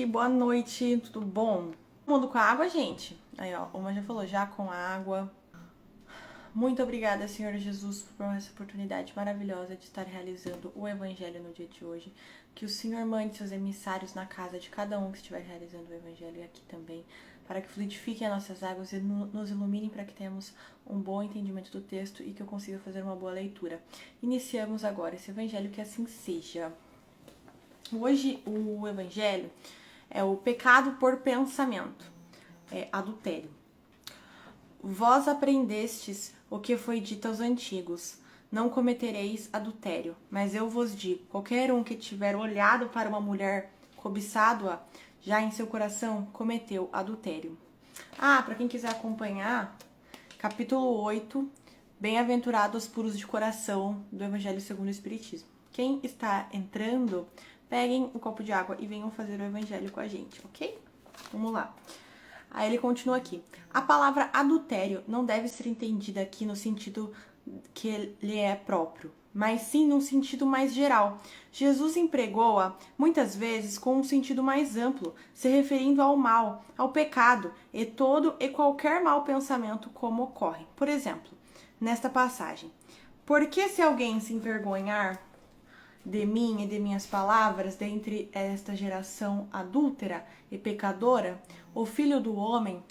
Boa noite, tudo bom? Todo mundo com água, gente? Aí, ó, uma já falou, já com água. Muito obrigada, Senhor Jesus, por essa oportunidade maravilhosa de estar realizando o Evangelho no dia de hoje. Que o Senhor mande seus emissários na casa de cada um que estiver realizando o Evangelho e aqui também, para que fluidifiquem as nossas águas e nos iluminem para que tenhamos um bom entendimento do texto e que eu consiga fazer uma boa leitura. Iniciamos agora esse Evangelho, que assim seja. Hoje o Evangelho é o pecado por pensamento, é adultério. Vós aprendestes o que foi dito aos antigos: não cometereis adultério. Mas eu vos digo: qualquer um que tiver olhado para uma mulher, cobiçado-a, já em seu coração cometeu adultério. Para quem quiser acompanhar, capítulo 8, bem-aventurados puros de coração, do Evangelho segundo o Espiritismo. Quem está entrando, peguem um copo de água e venham fazer o Evangelho com a gente, ok? Vamos lá. Aí ele continua aqui. A palavra adultério não deve ser entendida aqui no sentido que ele é próprio, mas sim num sentido mais geral. Jesus empregou-a muitas vezes com um sentido mais amplo, se referindo ao mal, ao pecado e todo e qualquer mau pensamento como ocorre. Por exemplo, nesta passagem: porque se alguém se envergonhar de mim e de minhas palavras dentre esta geração adúltera e pecadora, o Filho do Homem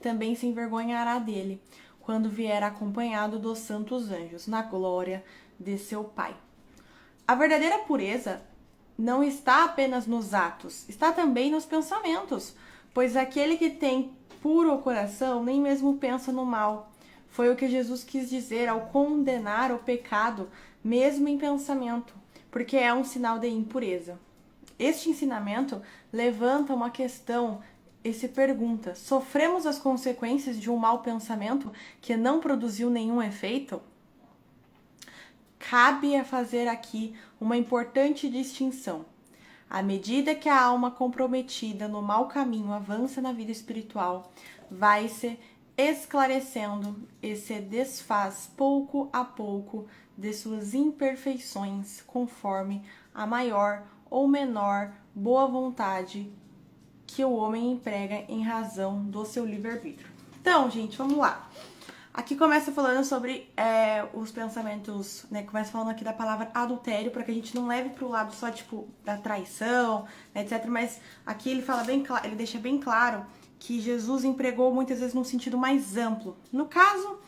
também se envergonhará dele, quando vier acompanhado dos santos anjos, na glória de seu Pai. A verdadeira pureza não está apenas nos atos, está também nos pensamentos, pois aquele que tem puro o coração nem mesmo pensa no mal. Foi o que Jesus quis dizer ao condenar o pecado, mesmo em pensamento, porque é um sinal de impureza. Este ensinamento levanta uma questão e se pergunta: sofremos as consequências de um mau pensamento que não produziu nenhum efeito? Cabe a fazer aqui uma importante distinção. À medida que a alma comprometida no mau caminho avança na vida espiritual, vai se esclarecendo e se desfaz pouco a pouco de suas imperfeições, conforme a maior ou menor boa vontade que o homem emprega em razão do seu livre-arbítrio. Então, gente, vamos lá. Aqui começa falando sobre os pensamentos, né? Começa falando aqui da palavra adultério, para que a gente não leve pro lado só, tipo, da traição, né, etc. Mas aqui ele fala bem claro, ele deixa bem claro que Jesus empregou muitas vezes num sentido mais amplo. No caso,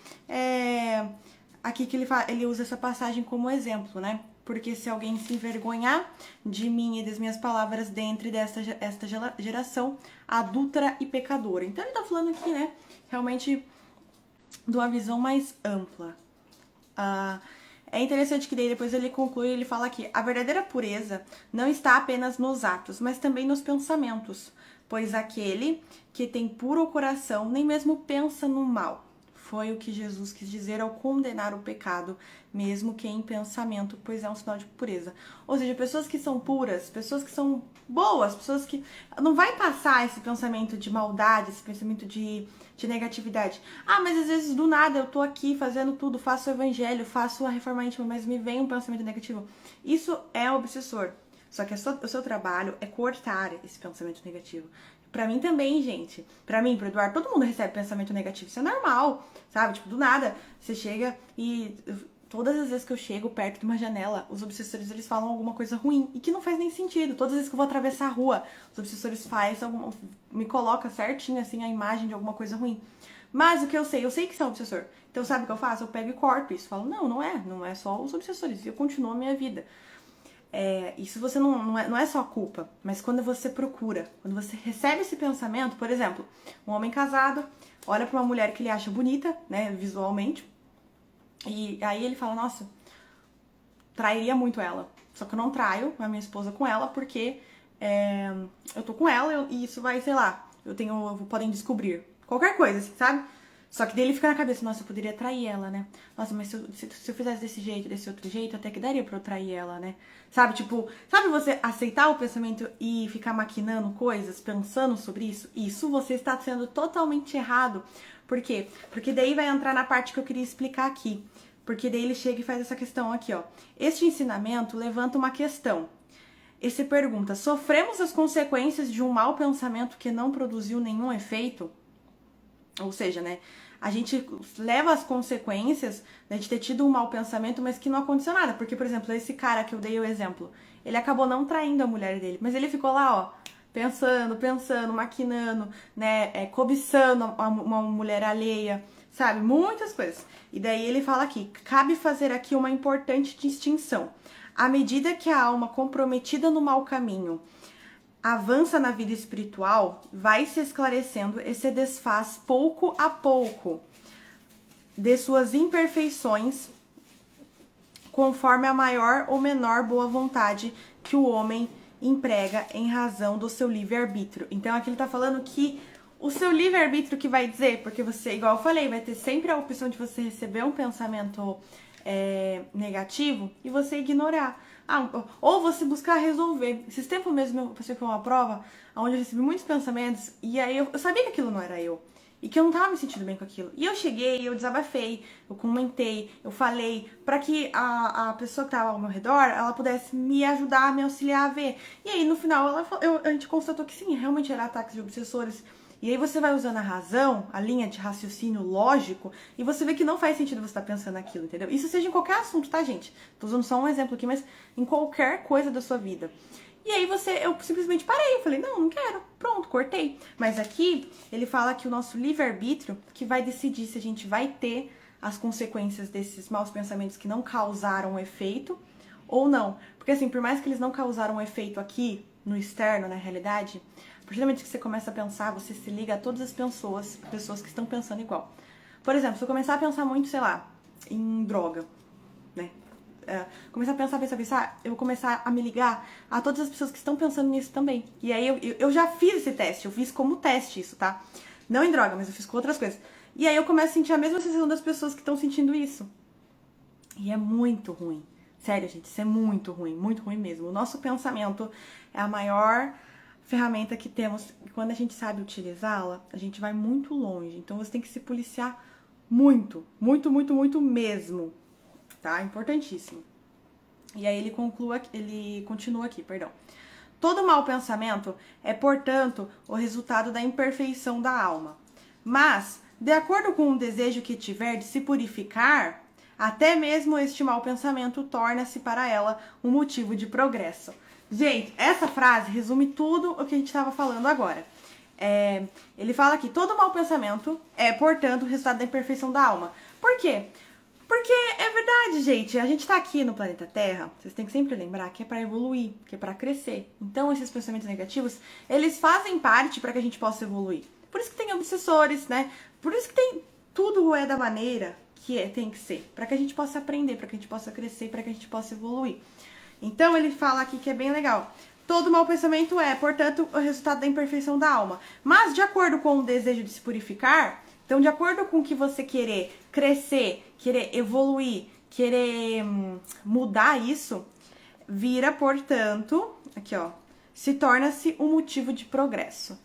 aqui que ele usa essa passagem como exemplo, né? Porque se alguém se envergonhar de mim e das minhas palavras dentre esta geração adúltera e pecadora. Então ele tá falando aqui, né, realmente de uma visão mais ampla. É interessante que daí depois ele conclui, ele fala aqui: a verdadeira pureza não está apenas nos atos, mas também nos pensamentos, pois aquele que tem puro coração nem mesmo pensa no mal. Foi o que Jesus quis dizer ao condenar o pecado, mesmo que em pensamento, pois é um sinal de pureza. Ou seja, pessoas que são puras, pessoas que são boas, pessoas que não vai passar esse pensamento de maldade, esse pensamento de negatividade. Mas às vezes do nada eu tô aqui fazendo tudo, faço o evangelho, faço a reforma íntima, mas me vem um pensamento negativo. Isso é obsessor. Só que o seu trabalho é cortar esse pensamento negativo. Pra mim também, gente. Pra mim, pro Eduardo, todo mundo recebe pensamento negativo. Isso é normal, sabe? Tipo, do nada, você chega e todas as vezes que eu chego perto de uma janela, os obsessores, eles falam alguma coisa ruim e que não faz nem sentido. Todas as vezes que eu vou atravessar a rua, os obsessores me colocam certinho, assim, a imagem de alguma coisa ruim. Mas o que eu sei que isso é um obsessor. Então, sabe o que eu faço? Eu pego e corto isso. Falo, não é só os obsessores. E eu continuo a minha vida. Isso você não é só culpa, mas quando você procura, quando você recebe esse pensamento, por exemplo, um homem casado olha pra uma mulher que ele acha bonita, né, visualmente, e aí ele fala: nossa, trairia muito ela. Só que eu não traio a minha esposa com ela porque eu tô com ela e isso vai, sei lá, podem descobrir qualquer coisa, assim, sabe? Só que daí ele fica na cabeça: nossa, eu poderia trair ela, né? Nossa, mas se eu fizesse desse jeito, desse outro jeito, até que daria pra eu trair ela, né? Sabe, tipo, sabe você aceitar o pensamento e ficar maquinando coisas, pensando sobre isso? Isso você está sendo totalmente errado. Por quê? Porque daí vai entrar na parte que eu queria explicar aqui. Porque daí ele chega e faz essa questão aqui, ó. Este ensinamento levanta uma questão. E se pergunta: sofremos as consequências de um mau pensamento que não produziu nenhum efeito? Ou seja, né? A gente leva as consequências de ter tido um mau pensamento, mas que não aconteceu nada. Porque, por exemplo, esse cara que eu dei o exemplo, ele acabou não traindo a mulher dele, mas ele ficou lá, ó, pensando, maquinando, né? Cobiçando uma mulher alheia, sabe? Muitas coisas. E daí ele fala aqui: cabe fazer aqui uma importante distinção. À medida que a alma comprometida no mau caminho avança na vida espiritual, vai se esclarecendo e se desfaz pouco a pouco de suas imperfeições, conforme a maior ou menor boa vontade que o homem emprega em razão do seu livre-arbítrio. Então aqui ele tá falando que o seu livre-arbítrio que vai dizer, porque você, igual eu falei, vai ter sempre a opção de você receber um pensamento negativo e você ignorar. Ou você buscar resolver. Esses tempos mesmo eu passei por uma prova onde eu recebi muitos pensamentos e aí eu sabia que aquilo não era eu. E que eu não tava me sentindo bem com aquilo. E eu cheguei, eu desabafei, eu comentei, eu falei pra que a pessoa que tava ao meu redor, ela pudesse me ajudar, me auxiliar a ver. E aí no final a gente constatou que sim, realmente era ataques de obsessores. E aí você vai usando a razão, a linha de raciocínio lógico, e você vê que não faz sentido você estar pensando naquilo, entendeu? Isso seja em qualquer assunto, tá, gente? Tô usando só um exemplo aqui, mas em qualquer coisa da sua vida. E aí eu simplesmente parei, eu falei, não quero, pronto, cortei. Mas aqui, ele fala que o nosso livre-arbítrio que vai decidir se a gente vai ter as consequências desses maus pensamentos que não causaram efeito ou não. Porque assim, por mais que eles não causaram efeito aqui, no externo, na realidade, a partir do momento que você começa a pensar, você se liga a todas as pessoas que estão pensando igual. Por exemplo, se eu começar a pensar muito, sei lá, em droga, né? Começar a pensar, eu vou começar a me ligar a todas as pessoas que estão pensando nisso também. E aí eu já fiz esse teste, eu fiz como teste isso, tá? Não em droga, mas eu fiz com outras coisas. E aí eu começo a sentir a mesma sensação das pessoas que estão sentindo isso. E é muito ruim. Sério, gente, isso é muito ruim mesmo. O nosso pensamento é a maior ferramenta que temos. E quando a gente sabe utilizá-la, a gente vai muito longe. Então você tem que se policiar muito mesmo. Tá? Importantíssimo. E aí ele continua aqui, perdão. Todo mau pensamento é, portanto, o resultado da imperfeição da alma. Mas, de acordo com o desejo que tiver de se purificar, até mesmo este mau pensamento torna-se para ela um motivo de progresso. Gente, essa frase resume tudo o que a gente estava falando agora. Ele fala que todo mau pensamento é, portanto, o resultado da imperfeição da alma. Por quê? Porque é verdade, gente, a gente tá aqui no planeta Terra, vocês têm que sempre lembrar que é pra evoluir, que é pra crescer. Então esses pensamentos negativos, eles fazem parte para que a gente possa evoluir. Por isso que tem obsessores, né? Por isso que tem tudo da maneira que tem que ser, para que a gente possa aprender, para que a gente possa crescer, para que a gente possa evoluir. Então ele fala aqui que é bem legal. Todo mau pensamento é, portanto, o resultado da imperfeição da alma. Mas de acordo com o desejo de se purificar, então, de acordo com o que você querer crescer, querer evoluir, querer mudar isso, vira, portanto, aqui ó, se torna-se um motivo de progresso.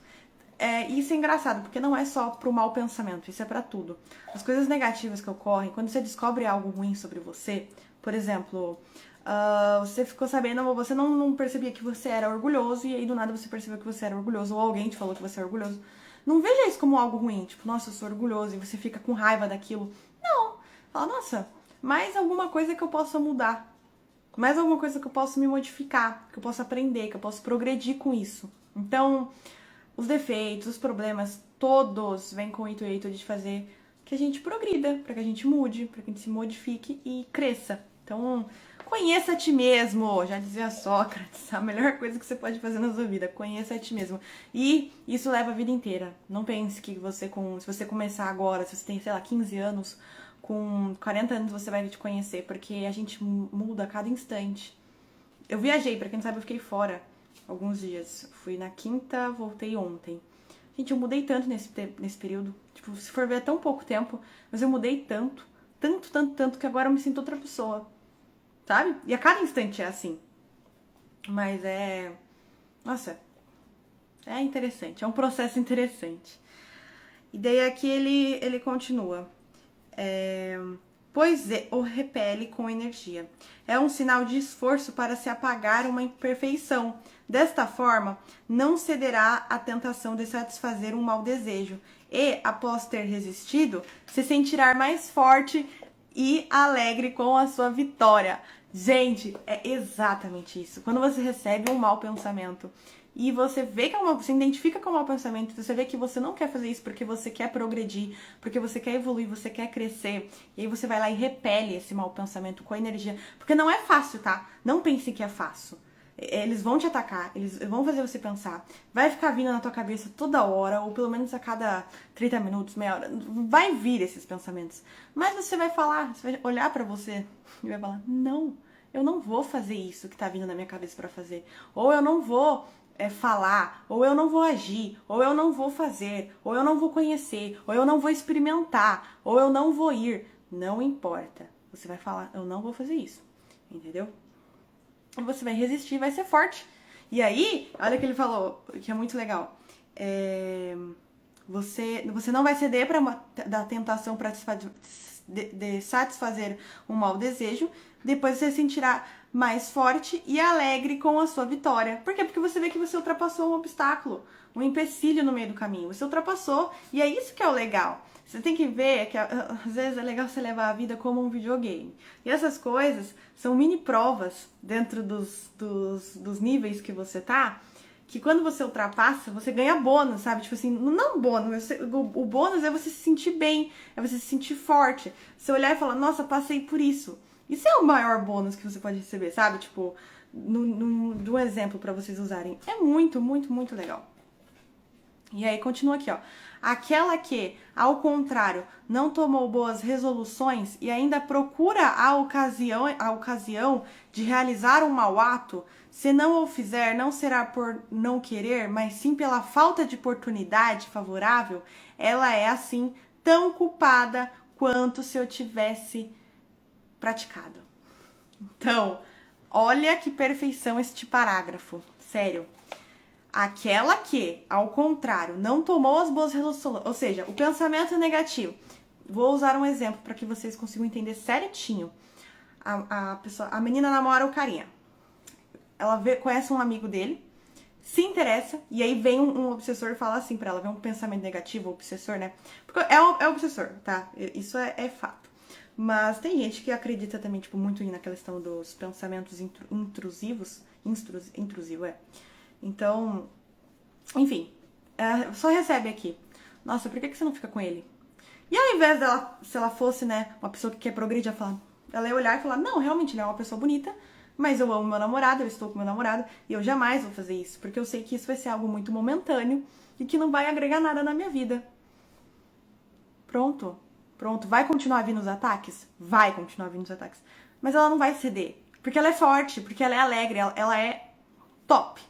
Isso é engraçado, porque não é só pro mau pensamento, isso é pra tudo. As coisas negativas que ocorrem, quando você descobre algo ruim sobre você, por exemplo, você ficou sabendo, você não percebia que você era orgulhoso, e aí do nada você percebeu que você era orgulhoso, ou alguém te falou que você é orgulhoso. Não veja isso como algo ruim, tipo, nossa, eu sou orgulhoso, e você fica com raiva daquilo. Não. Fala, nossa, mais alguma coisa que eu possa mudar. Mais alguma coisa que eu possa me modificar, que eu possa aprender, que eu possa progredir com isso. Então, os defeitos, os problemas, todos vêm com o intuito de fazer que a gente progrida, para que a gente mude, para que a gente se modifique e cresça. Então, conheça a ti mesmo, já dizia Sócrates, a melhor coisa que você pode fazer na sua vida, conheça a ti mesmo. E isso leva a vida inteira. Não pense que se você começar agora, se você tem, sei lá, 15 anos, com 40 anos você vai te conhecer, porque a gente muda a cada instante. Eu viajei, pra quem não sabe, eu fiquei fora alguns dias. Fui na quinta, voltei ontem. Gente, eu mudei tanto nesse período. Tipo, se for ver, é tão pouco tempo, mas eu mudei tanto, que agora eu me sinto outra pessoa. Sabe? E a cada instante é assim. Mas nossa, é interessante. É um processo interessante. E daí aqui ele continua. pois o repele com energia. É um sinal de esforço para se apagar uma imperfeição. Desta forma, não cederá à tentação de satisfazer um mau desejo e, após ter resistido, se sentirá mais forte e alegre com a sua vitória. Gente, é exatamente isso. Quando você recebe um mau pensamento e você vê que você identifica com o mau pensamento, você vê que você não quer fazer isso porque você quer progredir, porque você quer evoluir, você quer crescer, e aí você vai lá e repele esse mau pensamento com a energia, porque não é fácil, tá? Não pense que é fácil. Eles vão te atacar, eles vão fazer você pensar, vai ficar vindo na tua cabeça toda hora, ou pelo menos a cada 30 minutos, meia hora, vai vir esses pensamentos. Mas você vai falar, você vai olhar pra você e vai falar, não, eu não vou fazer isso que tá vindo na minha cabeça pra fazer. Ou eu não vou falar, ou eu não vou agir, ou eu não vou fazer, ou eu não vou conhecer, ou eu não vou experimentar, ou eu não vou ir. Não importa. Você vai falar, eu não vou fazer isso. Entendeu? E você vai resistir, vai ser forte. E aí, olha o que ele falou, que é muito legal. Você não vai ceder da tentação para de satisfazer um mau desejo. Depois você se sentirá mais forte e alegre com a sua vitória. Por quê? Porque você vê que você ultrapassou um obstáculo, um empecilho no meio do caminho. Você ultrapassou, e é isso que é o legal. Você tem que ver que às vezes é legal você levar a vida como um videogame. E essas coisas são mini provas dentro dos níveis que você tá, que quando você ultrapassa, você ganha bônus, sabe? Tipo assim, não bônus, o bônus é você se sentir bem, é você se sentir forte. Você olhar e falar, nossa, passei por isso. Isso é o maior bônus que você pode receber, sabe? Tipo, do exemplo pra vocês usarem. É muito, muito, muito legal. E aí continua aqui, ó. Aquela que, ao contrário, não tomou boas resoluções e ainda procura a ocasião de realizar um mau ato, se não o fizer, não será por não querer, mas sim pela falta de oportunidade favorável, ela é, assim, tão culpada quanto se eu tivesse praticado. Então, olha que perfeição este parágrafo. Sério. Aquela que, ao contrário, não tomou as boas resoluções, ou seja, o pensamento é negativo. Vou usar um exemplo para que vocês consigam entender certinho. A menina namora o carinha. Ela conhece um amigo dele, se interessa, e aí vem um obsessor e fala assim pra ela, vem um pensamento negativo, obsessor, né? Porque é obsessor, tá? Isso é fato. Mas tem gente que acredita também, tipo, muito na questão dos pensamentos intrusivos. Intrusivo, é. Então, enfim, só recebe aqui. Nossa, por que você não fica com ele? E ao invés dela, se ela fosse, né, uma pessoa que quer progredir, ela ia olhar e falar, não, realmente ele é uma pessoa bonita, mas eu amo meu namorado, eu estou com meu namorado, e eu jamais vou fazer isso, porque eu sei que isso vai ser algo muito momentâneo e que não vai agregar nada na minha vida. Pronto. Vai continuar vindo os ataques? Vai continuar vindo os ataques. Mas ela não vai ceder, porque ela é forte, porque ela é alegre, ela é top.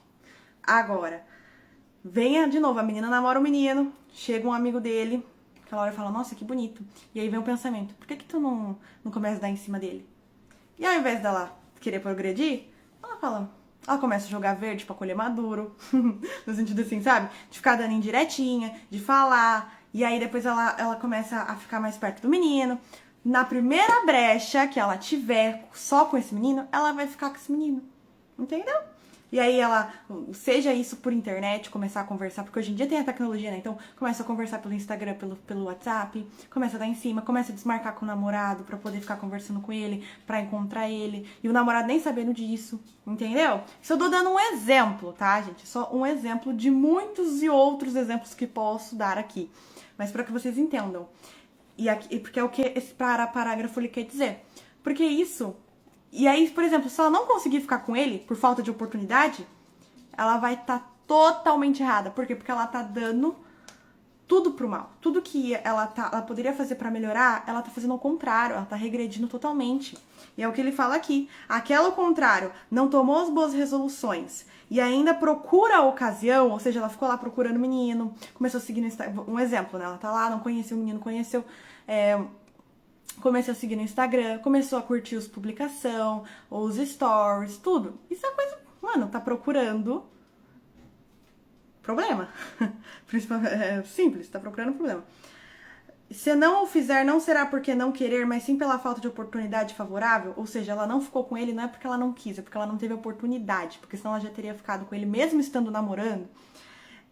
Agora, venha de novo, a menina namora o menino, chega um amigo dele, aquela hora fala, nossa, que bonito. E aí vem o pensamento, por que tu não começa a dar em cima dele? E ao invés dela querer progredir, ela começa a jogar verde pra colher maduro, no sentido assim, sabe? De ficar dando indiretinha, de falar, e aí depois ela começa a ficar mais perto do menino. Na primeira brecha que ela tiver só com esse menino, ela vai ficar com esse menino, entendeu? E aí ela, seja isso por internet, começar a conversar, porque hoje em dia tem a tecnologia, né? Então começa a conversar pelo Instagram, pelo WhatsApp, começa a dar em cima, começa a desmarcar com o namorado pra poder ficar conversando com ele, pra encontrar ele, e o namorado nem sabendo disso, entendeu? Isso eu tô dando um exemplo, tá, gente? Só um exemplo de muitos e outros exemplos que posso dar aqui, mas pra que vocês entendam. E porque é o que esse parágrafo ele quer dizer. Porque isso... E aí, por exemplo, se ela não conseguir ficar com ele por falta de oportunidade, ela vai estar totalmente errada. Por quê? Porque ela tá dando tudo pro mal. Tudo que ela poderia fazer pra melhorar, ela tá fazendo ao contrário. Ela tá regredindo totalmente. E é o que ele fala aqui. Aquela ao contrário, não tomou as boas resoluções e ainda procura a ocasião, ou seja, ela ficou lá procurando o menino, começou a seguir no Instagram. Um exemplo, né? Ela tá lá, não conheceu o menino, começou a seguir no Instagram, começou a curtir as publicações, os stories, tudo. Isso é coisa, mano, tá procurando problema. Simples, tá procurando problema. Se não o fizer, não será porque não querer, mas sim pela falta de oportunidade favorável. Ou seja, ela não ficou com ele não é porque ela não quis, é porque ela não teve oportunidade. Porque senão ela já teria ficado com ele mesmo estando namorando.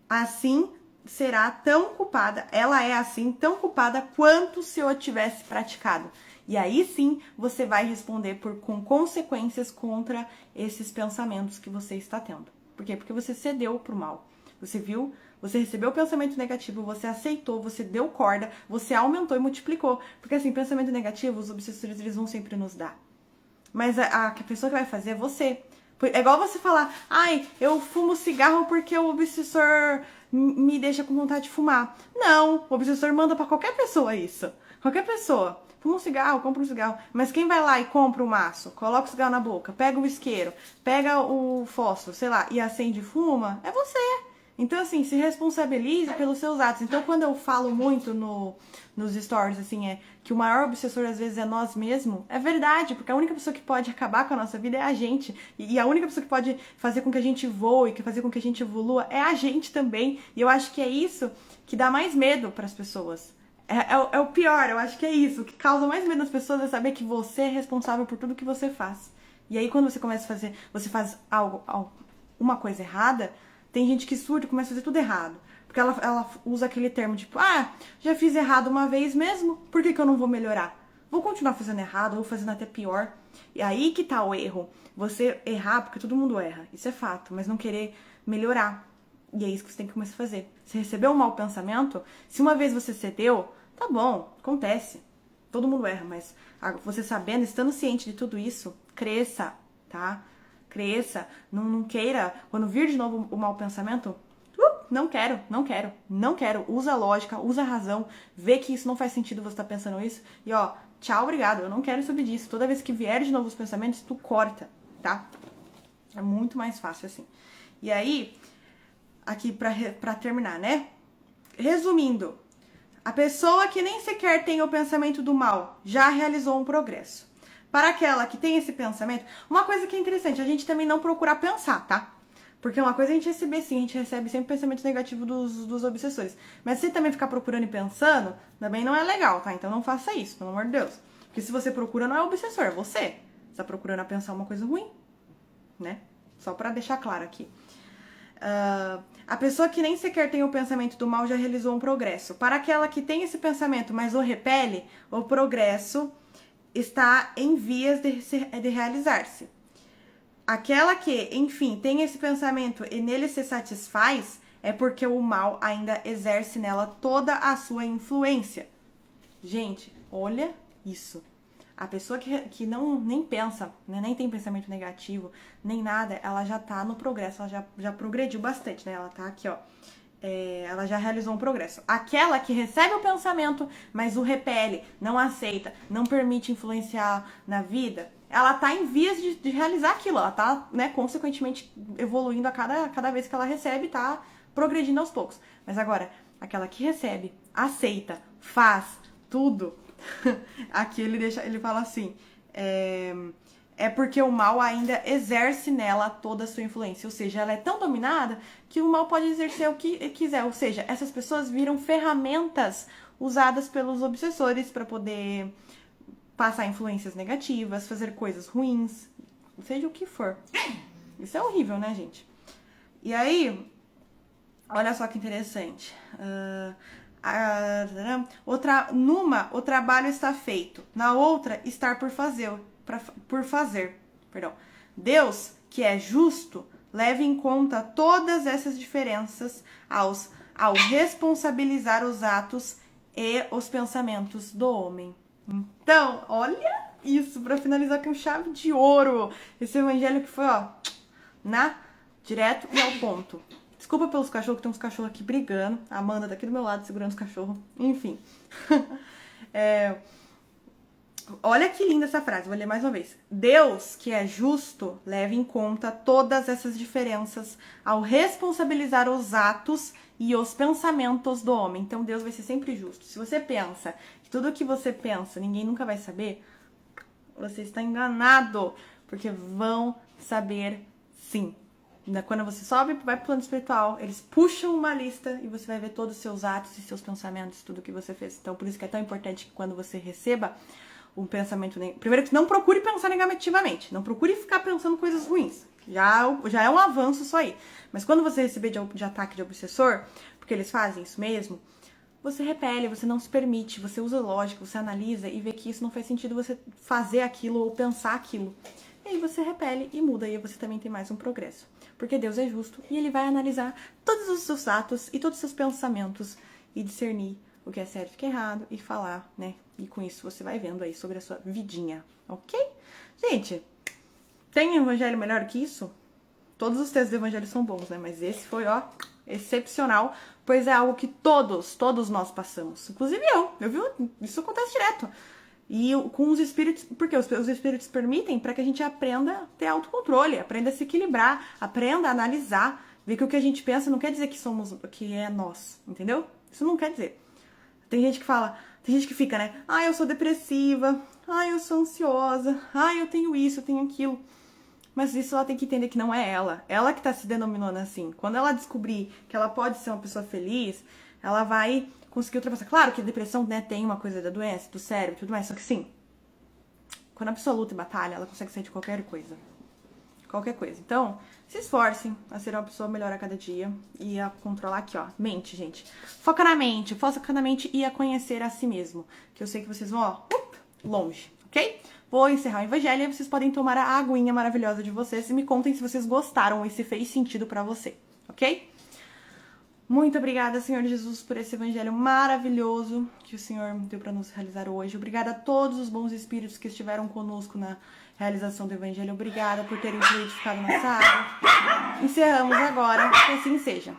Assim será tão culpada, ela é assim tão culpada quanto se eu tivesse praticado. E aí sim você vai responder com consequências contra esses pensamentos que você está tendo. Por quê? Porque você cedeu pro mal. Você viu, você recebeu o pensamento negativo, você aceitou, você deu corda, você aumentou e multiplicou. Porque assim, pensamento negativo, os obsessores eles vão sempre nos dar. Mas a pessoa que vai fazer é você. É igual você falar, ai, eu fumo cigarro porque o obsessor me deixa com vontade de fumar. Não, o obsessor manda pra qualquer pessoa isso. Qualquer pessoa. Fuma um cigarro, compra um cigarro. Mas quem vai lá e compra o maço, coloca o cigarro na boca, pega o isqueiro, pega o fósforo, sei lá, e acende e fuma, é você. Então, assim, se responsabilize pelos seus atos. Então, quando eu falo muito nos stories, assim, que o maior obsessor às vezes é nós mesmos, é verdade, porque a única pessoa que pode acabar com a nossa vida é a gente. E a única pessoa que pode fazer com que a gente voe, que fazer com que a gente evolua, é a gente também. E eu acho que é isso que dá mais medo para as pessoas. É o pior, eu acho que é isso. O que causa mais medo nas pessoas é saber que você é responsável por tudo que você faz. E aí, quando você começa a fazer, você faz uma coisa errada, tem gente que surta e começa a fazer tudo errado. Porque ela usa aquele termo tipo, já fiz errado uma vez mesmo, por que eu não vou melhorar? Vou continuar fazendo errado, vou fazendo até pior. E aí que tá o erro. Você errar, porque todo mundo erra, isso é fato, mas não querer melhorar. E é isso que você tem que começar a fazer. Você recebeu um mau pensamento, se uma vez você cedeu, tá bom, acontece. Todo mundo erra, mas você sabendo, estando ciente de tudo isso, cresça, tá? Cresça, não queira, quando vir de novo o mau pensamento, não quero. Usa a lógica, usa a razão, vê que isso não faz sentido você estar pensando isso, e ó, tchau, obrigado, eu não quero saber disso. Toda vez que vier de novo os pensamentos, tu corta, tá? É muito mais fácil assim. E aí, aqui pra terminar, né? Resumindo, a pessoa que nem sequer tem o pensamento do mal já realizou um progresso. Para aquela que tem esse pensamento, uma coisa que é interessante, a gente também não procurar pensar, tá? Porque uma coisa é a gente receber sim, a gente recebe sempre pensamentos negativos dos obsessores. Mas se também ficar procurando e pensando, também não é legal, tá? Então não faça isso, pelo amor de Deus. Porque se você procura, não é o obsessor, é você. Você tá procurando a pensar uma coisa ruim, né? Só pra deixar claro aqui. A pessoa que nem sequer tem o pensamento do mal já realizou um progresso. Para aquela que tem esse pensamento, mas o repele, o progresso está em vias de realizar-se. Aquela que, enfim, tem esse pensamento e nele se satisfaz, é porque o mal ainda exerce nela toda a sua influência. Gente, olha isso. A pessoa que não nem pensa, né, nem tem pensamento negativo, nem nada, ela já tá no progresso, ela já progrediu bastante, né? Ela tá aqui, ó. Ela já realizou um progresso. Aquela que recebe o pensamento, mas o repele, não aceita, não permite influenciar na vida, ela tá em vias de realizar aquilo. Ela tá, né, consequentemente evoluindo a cada vez que ela recebe, tá progredindo aos poucos. Mas agora, aquela que recebe, aceita, faz tudo, aqui ele fala assim, é porque o mal ainda exerce nela toda a sua influência. Ou seja, ela é tão dominada que o mal pode exercer o que quiser. Ou seja, essas pessoas viram ferramentas usadas pelos obsessores para poder passar influências negativas, fazer coisas ruins, seja o que for. Isso é horrível, né, gente? E aí, olha só que interessante. Numa, o trabalho está feito. Na outra, estar por fazer. Deus, que é justo, leva em conta todas essas diferenças ao responsabilizar os atos e os pensamentos do homem. Então, olha isso, para finalizar com chave de ouro. Esse evangelho que foi, ó, direto e ao ponto. Desculpa pelos cachorros, que tem uns cachorros aqui brigando. A Amanda tá aqui do meu lado segurando os cachorros. Enfim. Olha que linda essa frase, vou ler mais uma vez. Deus, que é justo, leva em conta todas essas diferenças ao responsabilizar os atos e os pensamentos do homem. Então Deus vai ser sempre justo. Se você pensa que tudo que você pensa ninguém nunca vai saber, você está enganado, porque vão saber sim. Quando você sobe, vai pro plano espiritual, eles puxam uma lista e você vai ver todos os seus atos e seus pensamentos, tudo que você fez. Então, por isso que é tão importante que quando você receba um pensamento... Primeiro que não procure pensar negativamente, não procure ficar pensando coisas ruins. Já é um avanço só aí. Mas quando você receber de ataque de obsessor, porque eles fazem isso mesmo, você repele, você não se permite, você usa lógica, você analisa e vê que isso não faz sentido você fazer aquilo ou pensar aquilo. E aí você repele e muda, e aí você também tem mais um progresso. Porque Deus é justo e Ele vai analisar todos os seus atos e todos os seus pensamentos e discernir o que é certo e o que é errado e falar, né? E com isso você vai vendo aí sobre a sua vidinha, ok? Gente, tem evangelho melhor que isso? Todos os textos do evangelho são bons, né? Mas esse foi, ó, excepcional, pois é algo que todos nós passamos. Inclusive eu vi, isso acontece direto. E com os espíritos, porque os espíritos permitem para que a gente aprenda a ter autocontrole, aprenda a se equilibrar, aprenda a analisar, ver que o que a gente pensa não quer dizer que é nós, entendeu? Isso não quer dizer. Tem gente que fica, né? Ah, eu sou depressiva, ah, eu sou ansiosa, ah, eu tenho isso, eu tenho aquilo. Mas isso ela tem que entender que não é ela. Ela que tá se denominando assim. Quando ela descobrir que ela pode ser uma pessoa feliz, ela vai conseguir ultrapassar. Claro que a depressão, né, tem uma coisa da doença, do cérebro e tudo mais. Só que sim, quando a pessoa luta e batalha, ela consegue sair de qualquer coisa. Qualquer coisa. Então, se esforcem a ser uma pessoa melhor a cada dia e a controlar aqui, ó. Mente, gente. Foca na mente e a conhecer a si mesmo. Que eu sei que vocês vão, ó, longe, ok? Vou encerrar o evangelho e vocês podem tomar a aguinha maravilhosa de vocês e me contem se vocês gostaram e se fez sentido pra você, ok? Muito obrigada, Senhor Jesus, por esse evangelho maravilhoso que o Senhor deu para nos realizar hoje. Obrigada a todos os bons espíritos que estiveram conosco na realização do evangelho. Obrigada por terem fluidificado nossa água. Encerramos agora, que assim seja.